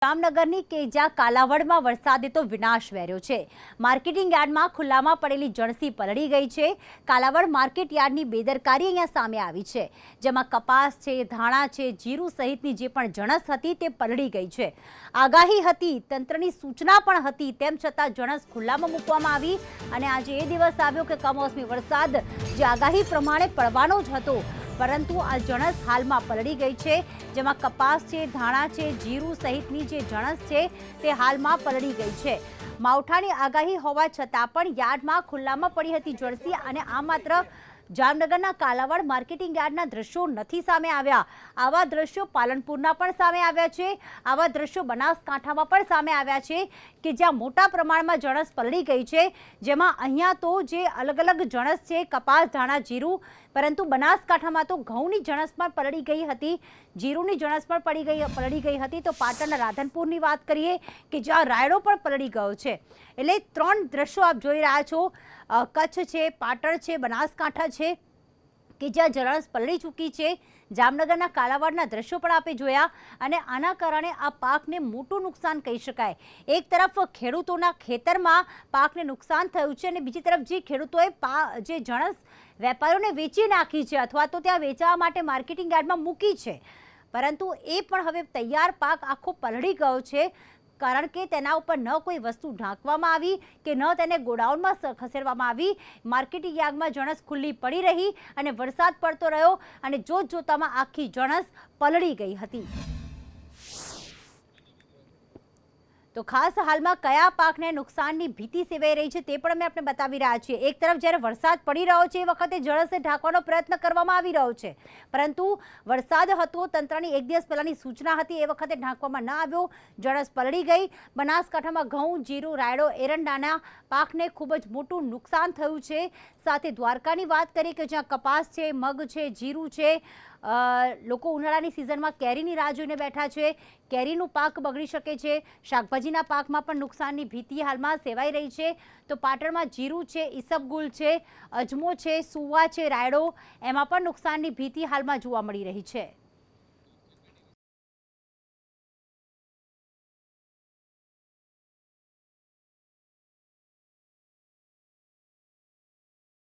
જામનગરની કેજા કાલાવડમાં વરસાદે તો વિનાશ વેર્યો છે। માર્કેટિંગ યાર્ડમાં ખુલ્લામાં પડેલી જણસી પલળી ગઈ છે। કાલાવડ માર્કેટ યાર્ડની બેદરકારી અહીંયા સામે આવી છે, જેમાં કપાસ છે, ધાણા છે, જીરું સહિતની જે પણ જણસ હતી તે પલળી ગઈ છે। આગાહી હતી, તંત્રની સૂચના પણ હતી, તેમ છતાં જણસ ખુલ્લામાં મૂકવામાં આવી અને આજે એ દિવસ આવ્યો કે કમોસમી વરસાદ જે આગાહી પ્રમાણે પડવાનો જ હતો, પરંતુ આ જણસ હાલમાં પલળી ગઈ છે, જેમાં કપાસ છે, ધાણા છે, જીરું સહિતની જે જણસ છે તે હાલમાં પલળી ગઈ છે। માવઠાની આગાહી હોવા છતાં પણ યાર્ડમાં ખુલ્લામાં પડી હતી જણસી, અને આ માત્ર જામનગરના કાલાવડ માર્કેટિંગ યાર્ડના દ્રશ્યો નથી સામે આવ્યા, આવા દ્રશ્યો પાલનપુરના પણ સામે આવ્યા છે, આવા દ્રશ્યો બનાસકાંઠામાં પણ સામે આવ્યા છે કે જ્યાં મોટા પ્રમાણમાં જણસ પલળી ગઈ છે, જેમાં અહીંયા તો જે અલગ અલગ જણસ છે, કપાસ, ધાણા, જીરું, પરંતુ બનાસકાંઠામાં તો ઘઉંની જણસ પણ પલળી ગઈ હતી, જીરુંની જણસ પણ પલળી ગઈ હતી। તો પાટણના રાધનપુરની વાત કરીએ કે જ્યાં રાયડો પણ પલળી ગયો છે। એટલે ત્રણ દ્રશ્યો આપ જોઈ રહ્યા છો, કચ્છ છે, પાટણ છે, બનાસકાંઠા છે કે જ્યાં જણસ પલળી ચૂકી છે। જામનગરના કાલાવડના દ્રશ્યો પણ આપે જોયા, અને આના કારણે આ પાકને મોટું નુકસાન કહી શકાય। એક તરફ ખેડૂતોના ખેતરમાં પાકને નુકસાન થયું છે, અને બીજી તરફ જે ખેડૂતોએ જે જણસ વેપારીઓને વેચી નાખી છે અથવા તો ત્યાં વેચવા માટે માર્કેટિંગ યાર્ડમાં મૂકી છે, પરંતુ એ પણ હવે તૈયાર પાક આખો પલળી ગયો છે, કારણ કે તેના ઉપર ન કોઈ વસ્તુ ઢાંકવામાં આવી કે ન તેને ગોડાઉનમાં ખસેડવામાં આવી। માર્કેટિંગ યાર્ડમાં જણસ ખુલ્લી પડી રહી અને વરસાદ પડતો રહ્યો, અને જોતજોતામાં આખી જણસ પલળી ગઈ હતી। તો ખાસ હાલમાં કયા પાકને નુકસાનની ભીતિ સેવાઈ રહી છે તે પણ અમે આપણે બતાવી રહ્યા છીએ। એક તરફ જ્યારે વરસાદ પડી રહ્યો છે એ વખતે જણસને ઢાંકવાનો પ્રયત્ન કરવામાં આવી રહ્યો છે, પરંતુ વરસાદ હતો, તંત્રની એક દિવસ પહેલાની સૂચના હતી, એ વખતે ઢાંકવામાં ન આવ્યો, જણસ પલળી ગઈ। બનાસકાંઠામાં ઘઉં, જીરું, રાયડો, એરંડાના પાકને ખૂબ જ મોટું નુકસાન થયું છે। સાથે દ્વારકાની વાત કરીએ કે જ્યાં કપાસ છે, મગ છે, જીરું છે, લોકો ઉનાળાની સિઝનમાં કેરીની રાહ જોઈને બેઠા છે, કેરીનું પાક બગડી શકે છે, શાકભાજીના પાકમાં પણ નુકસાનની ભીતિ હાલમાં સેવાઈ રહી છે। તો પાટણમાં જીરું છે, ઈસબગુલ છે, અજમો છે, સુવા છે, રાયડો, એમાં પણ નુકસાનની ભીતિ હાલમાં જોવા મળી રહી છે।